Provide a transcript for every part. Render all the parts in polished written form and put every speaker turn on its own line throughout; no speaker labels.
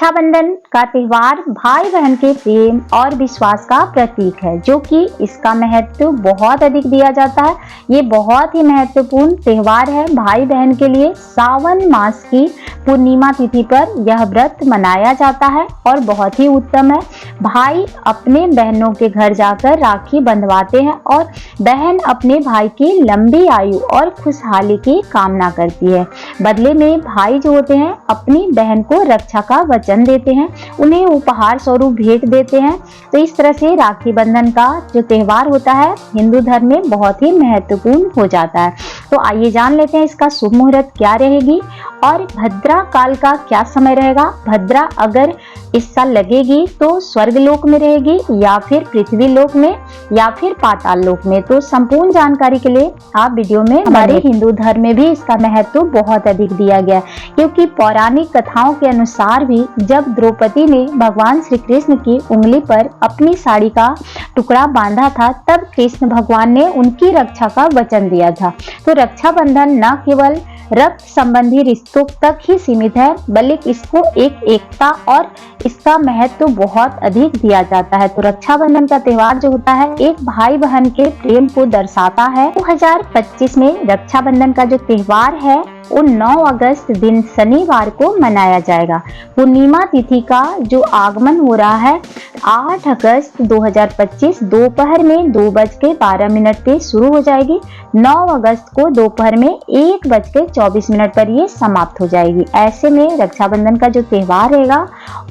रक्षाबंधन का त्योहार भाई बहन के प्रेम और विश्वास का प्रतीक है, जो कि इसका महत्व बहुत अधिक दिया जाता है। ये बहुत ही महत्वपूर्ण त्योहार है भाई बहन के लिए। सावन मास की पूर्णिमा तिथि पर यह व्रत मनाया जाता है और बहुत ही उत्तम है। भाई अपने बहनों के घर जाकर राखी बंधवाते हैं और बहन अपने भाई की लंबी आयु और खुशहाली की कामना करती है। बदले में भाई जो होते हैं अपनी बहन को रक्षा का वचन देते हैं, उन्हें उपहार स्वरूप भेंट देते हैं। तो इस तरह से राखी बंधन का जो त्योहार होता है हिंदू धर्म में बहुत ही महत्वपूर्ण हो जाता है। तो आइए जान लेते हैं इसका शुभ मुहूर्त क्या रहेगी और भद्रा काल का क्या समय रहेगा। भद्रा अगर इस साल लगेगी तो स्वर्ग लोक में रहेगी या फिर पृथ्वी लोक में या फिर पाताल लोक में। तो संपूर्ण जानकारी के लिए आप वीडियो में हमारे हिंदू धर्म में भी इसका महत्व बहुत अधिक दिया गया है, क्योंकि पौराणिक कथाओं के अनुसार भी जब द्रौपदी ने भगवान श्री कृष्ण की उंगली पर अपनी साड़ी का टुकड़ा बांधा था, तब कृष्ण भगवान ने उनकी रक्षा का वचन दिया था। तो रक्षाबंधन न केवल रक्त संबंधी रिश्तों तक ही सीमित है, बल्कि इसको एक एकता और इसका महत्व बहुत अधिक दिया जाता है। तो रक्षाबंधन का त्योहार जो होता है एक भाई बहन के प्रेम को दर्शाता है। 2025 में रक्षाबंधन का जो त्योहार है वो 9 अगस्त दिन शनिवार को मनाया जाएगा। पूर्णिमा तिथि का जो आगमन हो रहा है 8 अगस्त 2025 दोपहर में 2:12 पे शुरू हो जाएगी। 9 अगस्त को दोपहर में 1:24 पर ये समाप्त हो जाएगी। ऐसे में रक्षाबंधन का जो त्योहार रहेगा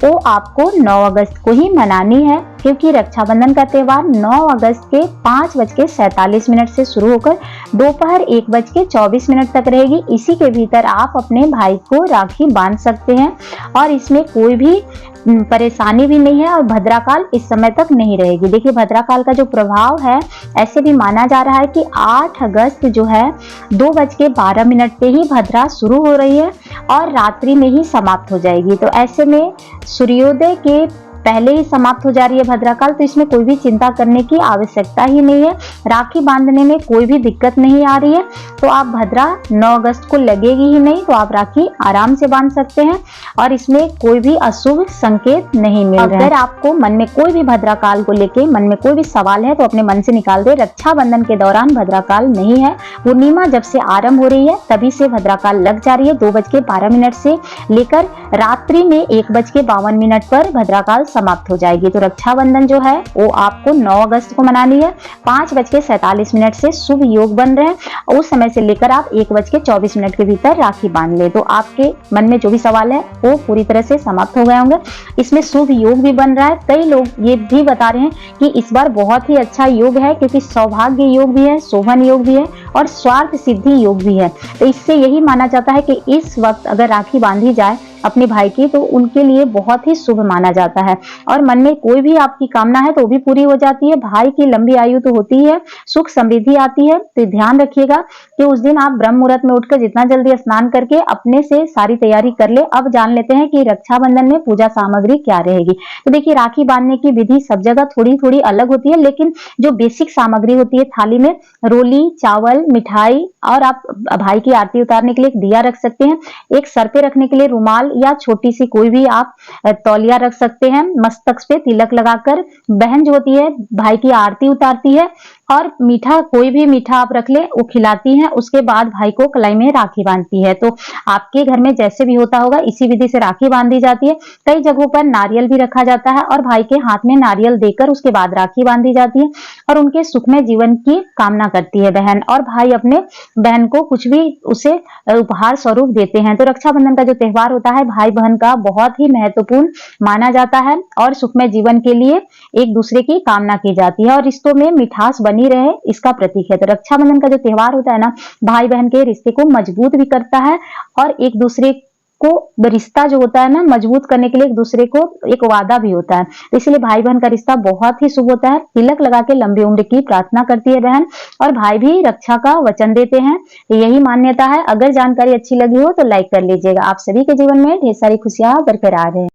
वो आपको 9 अगस्त को ही मनानी है, क्योंकि रक्षाबंधन का त्योहार 9 अगस्त के 5:47 से शुरू होकर दोपहर 1:24 तक रहेगी। इसी के भीतर आप अपने भाई को राखी बांध सकते हैं और इसमें कोई भी परेशानी भी नहीं है और भद्राकाल इस समय तक नहीं रहेगी। देखिए भद्राकाल का जो प्रभाव है ऐसे भी माना जा रहा है कि 8 अगस्त जो है 2:12 पे ही भद्रा शुरू हो रही है और रात्रि में ही समाप्त हो जाएगी। तो ऐसे में सूर्योदय के पहले ही समाप्त हो जा रही है भद्राकाल, तो इसमें कोई भी चिंता करने की आवश्यकता ही नहीं है। राखी बांधने में कोई भी दिक्कत नहीं आ रही है। तो आप भद्रा 9 अगस्त को लगेगी ही नहीं, तो आप राखी आराम से बांध सकते हैं और इसमें कोई भी अशुभ संकेत नहीं मिल रहा है। अगर आपको मन में कोई भी भद्राकाल को लेके मन में कोई भी सवाल है तो अपने मन से निकाल दे। रक्षाबंधन के दौरान भद्राकाल नहीं है। पूर्णिमा जब से आरंभ हो रही है तभी से भद्राकाल लग जा रही है। 2:12 से लेकर रात्रि में 1:52 पर भद्राकाल समाप्त हो जाएगी। तो रक्षाबंधन जो है वो आपको 9 अगस्त को मनानी है। 5:47 से शुभ योग बन रहे हैं। उस समय से लेकर आप 1:24 के भीतर राखी बांध ले, तो आपके मन में जो भी सवाल है वो पूरी तरह से समाप्त हो गए होंगे। इसमें शुभ योग भी बन रहा है। कई लोग ये भी बता रहे हैं कि इस बार बहुत ही अच्छा योग है, क्योंकि सौभाग्य योग भी है, शोभन योग भी है और स्वार्थ सिद्धि योग भी है। तो इससे यही माना जाता है कि इस वक्त अगर राखी बांधी जाए अपने भाई की तो उनके लिए बहुत ही शुभ माना जाता है और मन में कोई भी आपकी कामना है तो भी पूरी हो जाती है। भाई की लंबी आयु तो होती है, सुख समृद्धि आती है। तो ध्यान रखिएगा कि उस दिन आप ब्रह्म मुहूर्त में उठकर जितना जल्दी स्नान करके अपने से सारी तैयारी कर ले। अब जान लेते हैं कि रक्षाबंधन में पूजा सामग्री क्या रहेगी। तो देखिए राखी बांधने की विधि सब जगह थोड़ी थोड़ी अलग होती है, लेकिन जो बेसिक सामग्री होती है थाली में रोली, चावल, मिठाई और आप भाई की आरती उतारने के लिए एक दिया रख सकते हैं। एक सर पे रखने के लिए रुमाल या छोटी सी कोई भी आप तौलिया रख सकते हैं। मस्तक पे तिलक लगाकर बहन जो होती है भाई की आरती उतारती है और मीठा कोई भी मीठा आप रख ले वो खिलाती हैं। उसके बाद भाई को कलाई में राखी बांधती है। तो आपके घर में जैसे भी होता होगा इसी विधि से राखी बांधी जाती है। कई जगहों पर नारियल भी रखा जाता है और भाई के हाथ में नारियल देकर उसके बाद राखी बांधी जाती है और उनके सुखमय जीवन की कामना करती है बहन, और भाई अपने बहन को कुछ भी उसे उपहार स्वरूप देते हैं। तो रक्षाबंधन का जो त्योहार होता है भाई बहन का बहुत ही महत्वपूर्ण माना जाता है और सुखमय जीवन के लिए एक दूसरे की कामना की जाती है और रिश्तों में मिठास बनी रहे इसका प्रतीक है। तो रक्षाबंधन का जो त्योहार होता है ना भाई बहन के रिश्ते को मजबूत भी करता है और एक दूसरे को रिश्ता जो होता है ना मजबूत करने के लिए एक दूसरे को एक वादा भी होता है। तो इसलिए भाई बहन का रिश्ता बहुत ही शुभ होता है। तिलक लगा के लंबी उम्र की प्रार्थना करती है बहन और भाई भी रक्षा का वचन देते हैं। यही मान्यता है। अगर जानकारी अच्छी लगी हो तो लाइक कर लीजिएगा। आप सभी के जीवन में ढेर सारी खुशियां बरकरार है।